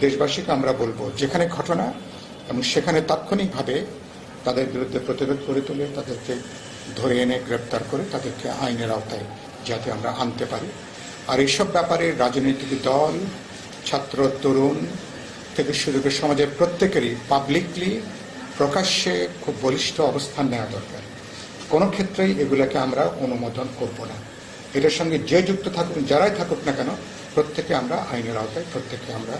দেশবাসীকে আমরা বলবো, যেখানে ঘটনা এবং সেখানে তাৎক্ষণিকভাবে তাদের বিরুদ্ধে প্রতিরোধ করে তুলে তাদেরকে ধরে এনে গ্রেপ্তার করে তাদেরকে আইনের আওতায় যাতে আমরা আনতে পারি। আর এইসব ব্যাপারে রাজনৈতিক দল, ছাত্র, তরুণ থেকে শুরু করে সমাজের প্রত্যেকেরই পাবলিকলি প্রকাশ্যে খুব বলিষ্ঠ অবস্থান নেওয়া দরকার। কোনো ক্ষেত্রেই এগুলোকে আমরা অনুমোদন করব না। এটার সঙ্গে যে যুক্ত থাকুক, যারাই থাকুক না কেন, প্রত্যেকে আমরা আইনের আওতায় প্রত্যেকে আমরা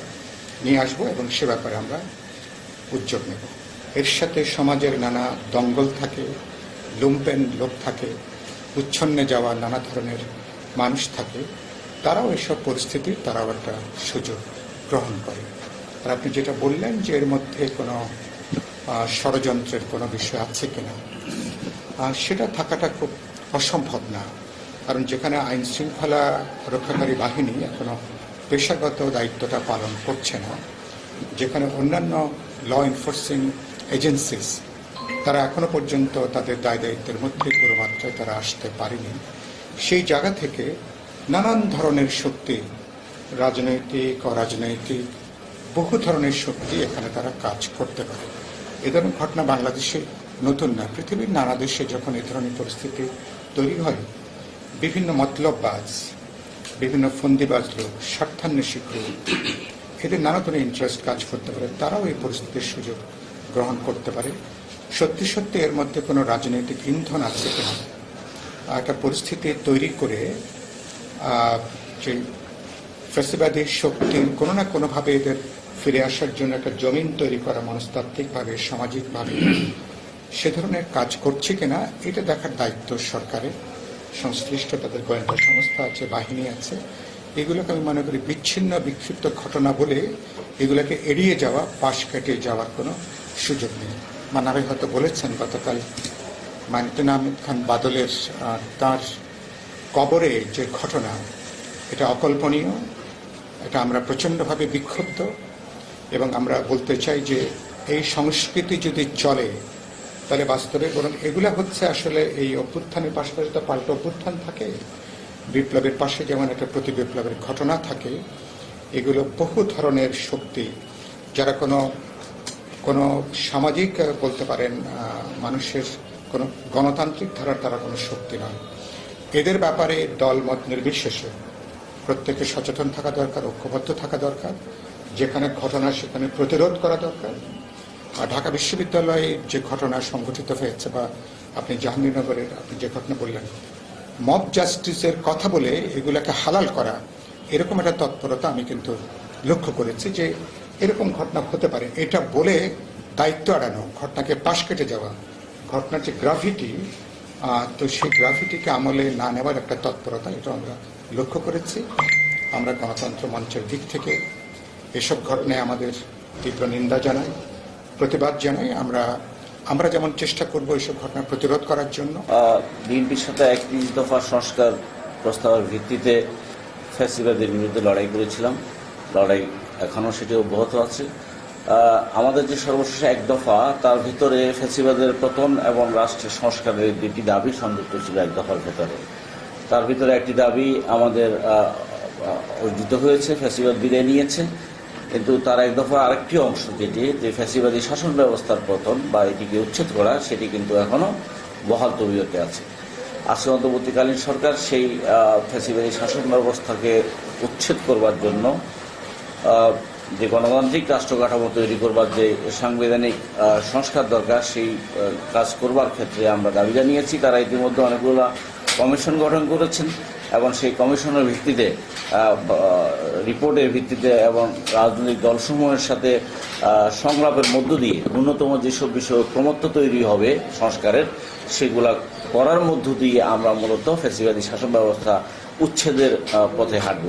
নিয়ে আসবো এবং সে ব্যাপারে আমরা উদ্যোগ নেব। এর সাথে সমাজের নানা দঙ্গল থাকে, লুম্পেন লোক থাকে, উচ্ছন্নে যাওয়া নানা ধরনের মানুষ থাকে, তারাও এসব পরিস্থিতির তারাও একটা সুযোগ গ্রহণ করে। আর আপনি যেটা বললেন যে এর মধ্যে কোনো ষড়যন্ত্রের কোনো বিষয় আছে কিনা, সেটা থাকাটা খুব অসম্ভব না। কারণ যেখানে আইন শৃঙ্খলা রক্ষাকারী বাহিনী এখনো পেশাগত দায়িত্বটা পালন করছে না, যেখানে অন্যান্য ল এনফোর্সিং এজেন্সিস তারা এখনো পর্যন্ত তাদের দায় দায়িত্বের মধ্যে পুরো মাত্রায় তারা আসতে পারেনি, সেই জায়গা থেকে নানান ধরনের শক্তি, রাজনৈতিক, অরাজনৈতিক বহু ধরনের শক্তি এখানে তারা কাজ করতে পারে। এ ধরনের ঘটনা বাংলাদেশে নতুন না, পৃথিবীর নানা দেশে যখন এ ধরনের পরিস্থিতি তৈরি হয়, বিভিন্ন মতলববাজ, বিভিন্ন ফন্দিবাজ লোক, স্বার্থান্বেষী লোক, এদের নানা ধরনের ইন্টারেস্ট কাজ করতে পারে, তারাও এই পরিস্থিতির সুযোগ গ্রহণ করতে পারে। সত্যি সত্যি এর মধ্যে কোনো রাজনৈতিক ইন্ধন আছে কিনা, একটা পরিস্থিতি তৈরি করে যে ফ্যাসিবাদী শক্তি কোনো না কোনোভাবে এদের ফিরে আসার জন্য একটা জমিন তৈরি করা মনস্তাত্ত্বিকভাবে, সামাজিকভাবে সে ধরনের কাজ করছে কিনা, এটা দেখার দায়িত্ব সরকারের। সংশ্লিষ্ট তাদের গোয়েন্দা সংস্থা আছে, বাহিনী আছে। এগুলোকে আমি মনে করি বিচ্ছিন্ন বিক্ষিপ্ত ঘটনা বলে এগুলোকে এড়িয়ে যাওয়া, পাশ কাটিয়ে যাওয়ার কোনো সুযোগ নেই। মানাবে হয়তো বলেছেন গতকাল মানিতুন আহমেদ খান বাদলের তার কবরে যে ঘটনা, এটা অকল্পনীয়, এটা আমরা প্রচণ্ডভাবে বিক্ষুব্ধ এবং আমরা বলতে চাই যে এই সংস্কৃতি যদি চলে তাহলে বাস্তবে বরং এগুলা হচ্ছে আসলে এই অভ্যুত্থানের পাশাপাশি তো পাল্টা অভ্যুত্থান থাকে, বিপ্লবের পাশে যেমন একটা প্রতি বিপ্লবের ঘটনা থাকে, এগুলো বহু ধরনের শক্তি যারা কোনো সামাজিক বলতে পারেন মানুষের কোনো গণতান্ত্রিক ধারার তারা কোনো শক্তি নয়। এদের ব্যাপারে দল মত নির্বিশেষে প্রত্যেকে সচেতন থাকা দরকার, ঐক্যবদ্ধ থাকা দরকার, যেখানে ঘটনা সেখানে প্রতিরোধ করা দরকার। আর ঢাকা বিশ্ববিদ্যালয়ে যে ঘটনা সংঘটিত হয়েছে বা আপনি জাহাঙ্গীরনগরের আপনি যে ঘটনা বললেন, মব জাস্টিসের কথা বলে এগুলাকে হালাল করা, এরকম একটা তৎপরতা আমি কিন্তু লক্ষ্য করেছি যে এরকম ঘটনা হতে পারে, এটা বলে দায়িত্ব এড়ানো, ঘটনাকে পাশ কেটে যাওয়া, ঘটনার যে গ্রাভিটি, তো সেই গ্রাভিটিকে আমলে না নেওয়ার একটা তৎপরতা, এটা আমরা লক্ষ্য করেছি। আমরা গণতন্ত্র মঞ্চের দিক থেকে এসব ঘটনায় আমাদের তীব্র নিন্দা জানাই, প্রতিবাদ জানাই। আমরা যেমন চেষ্টা করব এইসব ঘটনা প্রতিরোধ করার জন্য। বিএনপির সাথে 31 দফা সংস্কার প্রস্তাবের ভিত্তিতে ফ্যাসিবাদের বিরুদ্ধে লড়াই করেছিলাম, লড়াই এখনও সেটি অব্যাহত আছে। আমাদের যে সর্বশেষ 1 দফা, তার ভিতরে ফ্যাসিবাদের পতন এবং রাষ্ট্রের সংস্কারের 2টি দাবি সংযুক্ত ছিল 1 দফার ভেতরে। তার ভিতরে একটি দাবি আমাদের অর্জিত হয়েছে, ফ্যাসিবাদ বিদায় নিয়েছে, কিন্তু তার 1 দফা আরেকটি অংশ যেটি যে ফ্যাসিবাদী শাসন ব্যবস্থার পতন বা এটিকে উচ্ছেদ করা, সেটি কিন্তু এখনও বহাল তবিয়তে আছে। আজকে অন্তর্বর্তীকালীন সরকার সেই ফ্যাসিবাদী শাসন ব্যবস্থাকে উচ্ছেদ করবার জন্য যে গণতান্ত্রিক রাষ্ট্র কাঠামো তৈরি করবার যে সাংবিধানিক সংস্কার দরকার, সেই কাজ করবার ক্ষেত্রে আমরা দাবি জানিয়েছি। তারা ইতিমধ্যে অনেকগুলো কমিশন গঠন করেছেন এবং সেই কমিশনের ভিত্তিতে, রিপোর্টের ভিত্তিতে এবং রাজনৈতিক দলসমূহের সাথে সংলাপের মধ্য দিয়ে ন্যূনতম যেসব বিষয় প্রমত্ত তৈরি হবে সংস্কারের, সেগুলা করার মধ্য দিয়ে আমরা মূলত ফ্যাসিবাদী শাসন ব্যবস্থা উচ্ছেদের পথে হাঁটব।